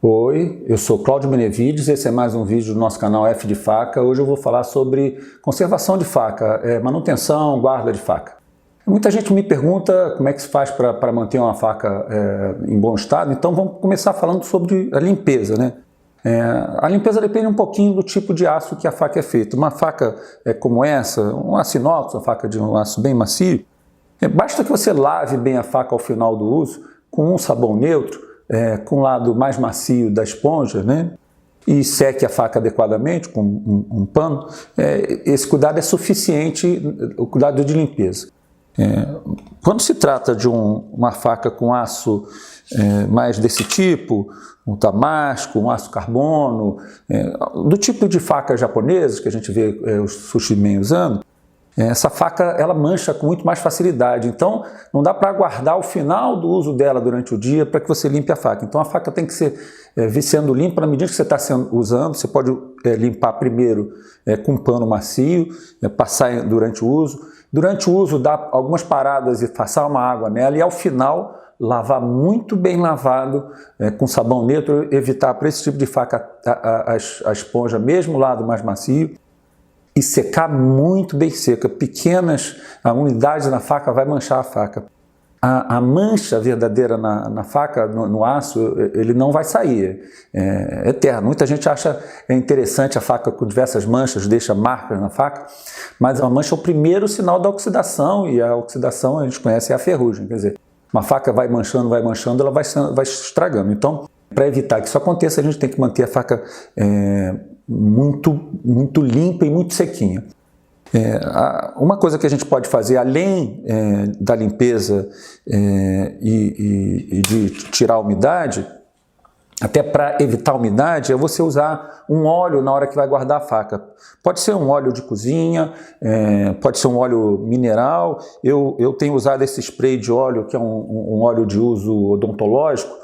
Oi, eu sou Cláudio Benevides, esse é mais um vídeo do nosso canal F de Faca. Hoje eu vou falar sobre conservação de faca, manutenção, guarda de faca. Muita gente me pergunta como é que se faz para manter uma faca em bom estado, então vamos começar falando sobre a limpeza, né? A limpeza depende um pouquinho do tipo de aço que a faca é feita. Uma faca como essa, um aço inox, uma faca de um aço bem macio, basta que você lave bem a faca ao final do uso com um sabão neutro, com o lado mais macio da esponja, né? E seque a faca adequadamente com um pano. Esse cuidado é suficiente, o cuidado de limpeza. Quando se trata de uma faca com aço mais desse tipo, um damasco, um aço carbono, do tipo de faca japonesas que a gente vê os sushi men usando, essa faca ela mancha com muito mais facilidade, então não dá para guardar o final do uso dela durante o dia para que você limpe a faca. Então a faca tem que ser sendo limpa na medida que você está usando. Você pode limpar primeiro com um pano macio, passar durante o uso. Durante o uso dar algumas paradas e passar uma água nela e ao final lavar muito bem lavado com sabão neutro, evitar para esse tipo de faca a esponja, mesmo o lado mais macio. E secar muito bem seca. A umidade na faca vai manchar a faca. A mancha verdadeira na faca, no aço, ele não vai sair. É eterno. Muita gente acha interessante a faca com diversas manchas, deixa marcas na faca, mas a mancha é o primeiro sinal da oxidação, e a oxidação a gente conhece é a ferrugem. Quer dizer, uma faca vai manchando, ela vai estragando. Então, para evitar que isso aconteça, a gente tem que manter a faca muito limpa e muito sequinha. Uma coisa que a gente pode fazer, além da limpeza e de tirar a umidade, até para evitar a umidade, é você usar um óleo na hora que vai guardar a faca. Pode ser um óleo de cozinha, pode ser um óleo mineral. Eu tenho usado esse spray de óleo, que é um óleo de uso odontológico.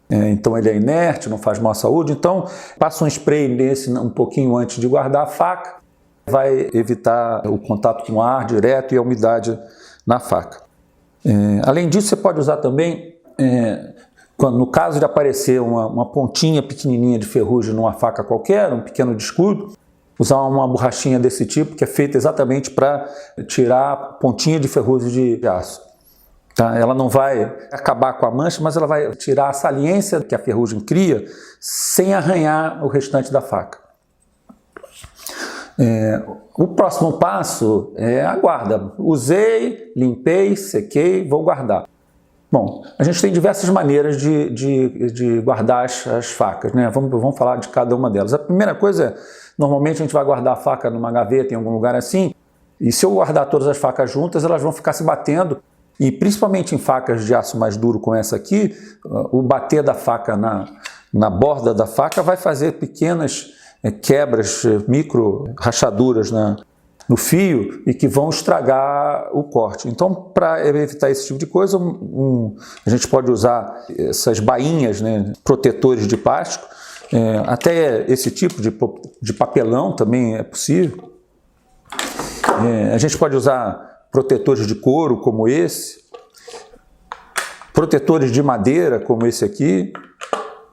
Então ele é inerte, não faz mal à saúde. Então passa um spray nesse um pouquinho antes de guardar a faca, vai evitar o contato com o ar direto e a umidade na faca. Além disso, você pode usar também, no caso de aparecer uma pontinha pequenininha de ferrugem numa faca qualquer, um pequeno descuido, usar uma borrachinha desse tipo, que é feita exatamente para tirar a pontinha de ferrugem de aço. Tá? Ela não vai acabar com a mancha, mas ela vai tirar a saliência que a ferrugem cria sem arranhar o restante da faca. O próximo passo é a guarda. Usei, limpei, sequei, vou guardar. Bom, a gente tem diversas maneiras de guardar as facas, né? Vamos falar de cada uma delas. A primeira coisa normalmente a gente vai guardar a faca numa gaveta em algum lugar assim, e se eu guardar todas as facas juntas, elas vão ficar se batendo. E principalmente em facas de aço mais duro como essa aqui, o bater da faca na borda da faca vai fazer pequenas quebras, micro rachaduras no fio e que vão estragar o corte. Então, para evitar esse tipo de coisa, a gente pode usar essas bainhas, né, protetores de plástico, até esse tipo de papelão também é possível. A gente pode usar protetores de couro como esse, protetores de madeira como esse aqui,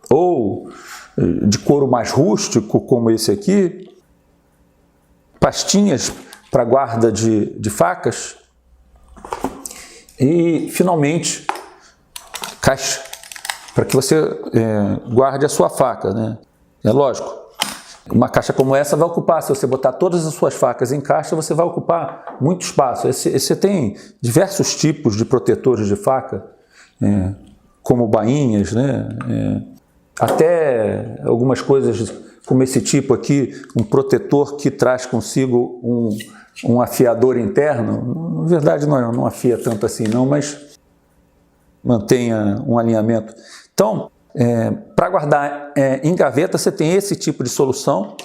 ou de couro mais rústico como esse aqui, pastinhas para guarda de facas e, finalmente, caixa para que você guarde a sua faca, né? É lógico. Uma caixa como essa vai ocupar, se você botar todas as suas facas em caixa, você vai ocupar muito espaço. Você tem diversos tipos de protetores de faca, como bainhas, né? Até algumas coisas como esse tipo aqui, um protetor que traz consigo um afiador interno. Na verdade não afia tanto assim não, mas mantenha um alinhamento. Então, para guardar em gaveta, você tem esse tipo de solução.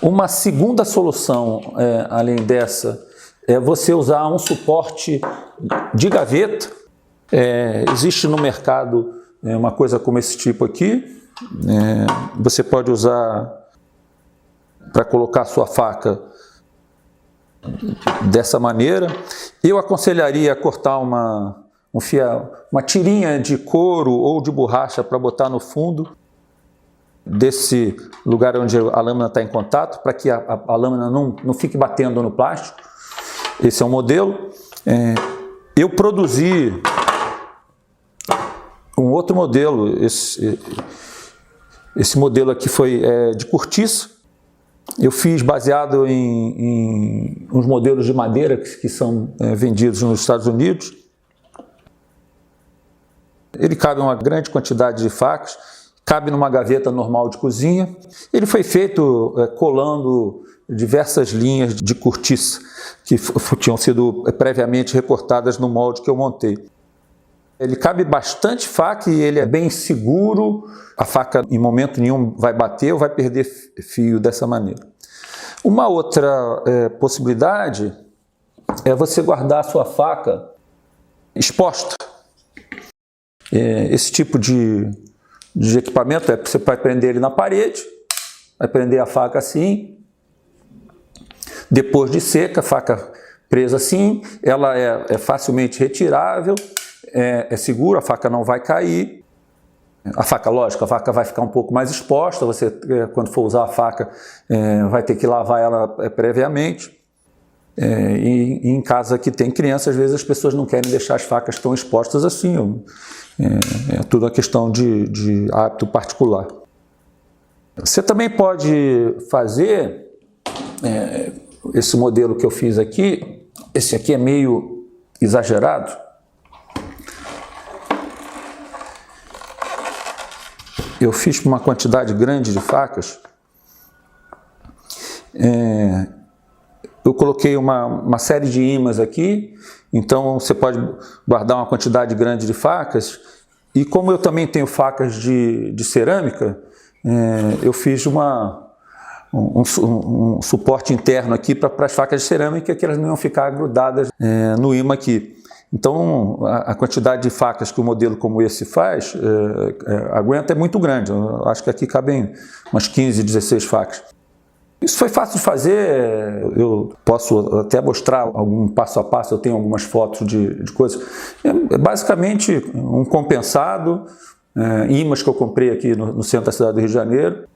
Uma segunda solução, além dessa, é você usar um suporte de gaveta. Existe no mercado uma coisa como esse tipo aqui. Você pode usar para colocar a sua faca dessa maneira. Eu aconselharia cortar um enfia uma tirinha de couro ou de borracha para botar no fundo desse lugar onde a lâmina está em contato, para que a lâmina não fique batendo no plástico. Esse é um modelo. Eu produzi um outro modelo, esse modelo aqui foi de cortiça. Eu fiz baseado em uns modelos de madeira que são vendidos nos Estados Unidos. Ele cabe uma grande quantidade de facas, cabe numa gaveta normal de cozinha. Ele foi feito colando diversas linhas de cortiça que tinham sido previamente recortadas no molde que eu montei. Ele cabe bastante faca e ele é bem seguro. A faca em momento nenhum vai bater ou vai perder fio dessa maneira. Uma outra possibilidade é você guardar a sua faca exposta. Esse tipo de equipamento você vai prender ele na parede, vai prender a faca assim. Depois de seca, a faca presa assim, ela é facilmente retirável, é segura, a faca não vai cair. A faca, lógico, a faca vai ficar um pouco mais exposta, você, quando for usar a faca, vai ter que lavar ela previamente. E em casa que tem criança, às vezes as pessoas não querem deixar as facas tão expostas assim. É tudo uma questão de hábito particular. Você também pode fazer esse modelo que eu fiz aqui. Esse aqui é meio exagerado. Eu fiz uma quantidade grande de facas. Eu coloquei uma série de ímãs aqui, então você pode guardar uma quantidade grande de facas. E como eu também tenho facas de cerâmica, eu fiz um suporte interno aqui para as facas de cerâmica, que elas não iam ficar grudadas no ímã aqui. Então, a quantidade de facas que um modelo como esse faz, aguenta, é muito grande. Eu acho que aqui cabem umas 15, 16 facas. Isso foi fácil de fazer, eu posso até mostrar algum passo a passo, eu tenho algumas fotos de coisas. É basicamente um compensado, ímãs que eu comprei aqui no centro da cidade do Rio de Janeiro,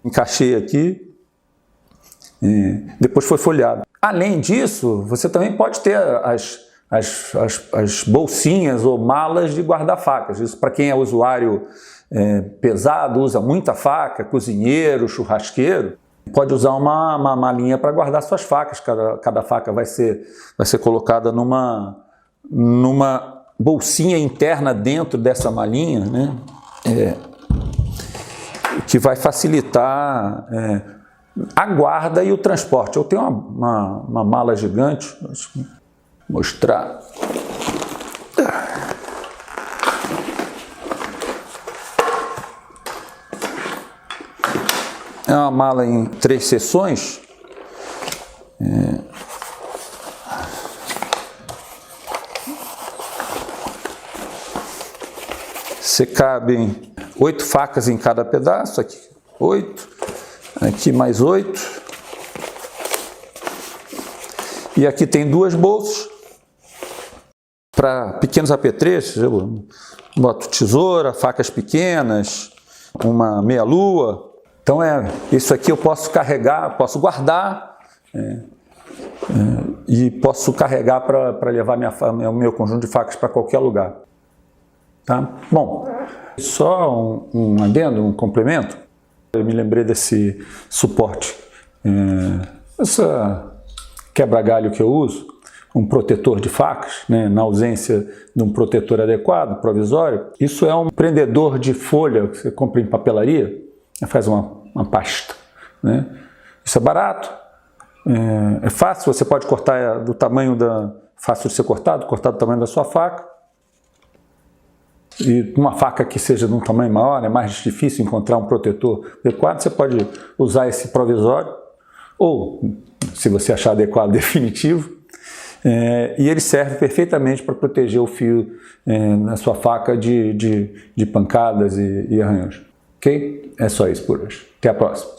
encaixei aqui, depois foi folheado. Além disso, você também pode ter as bolsinhas ou malas de guardar facas. Isso para quem é usuário pesado, usa muita faca, cozinheiro, churrasqueiro, pode usar uma malinha para guardar suas facas. Cada faca vai ser colocada numa bolsinha interna dentro dessa malinha, né? Que vai facilitar a guarda e o transporte. Eu tenho uma mala gigante, deixa eu mostrar. É uma mala em 3 seções. Você cabem 8 facas em cada pedaço, aqui 8, aqui mais 8. E aqui tem 2 bolsas para pequenos apetrechos. Eu boto tesoura, facas pequenas, uma meia-lua. Então isso aqui eu posso carregar, posso guardar e posso carregar para levar o meu conjunto de facas para qualquer lugar. Tá? Bom, só um adendo, um complemento. Eu me lembrei desse suporte, essa quebra-galho que eu uso, um protetor de facas, né, na ausência de um protetor adequado, provisório. Isso é um prendedor de folha que você compra em papelaria. Faz uma pasta, né? Isso é barato, é fácil, você pode cortar do tamanho fácil de ser cortar do tamanho da sua faca. E uma faca que seja de um tamanho maior, é mais difícil encontrar um protetor adequado, você pode usar esse provisório, ou, se você achar adequado, definitivo. E ele serve perfeitamente para proteger o fio na sua faca de pancadas e arranhões. Ok? É só isso por hoje. Até a próxima.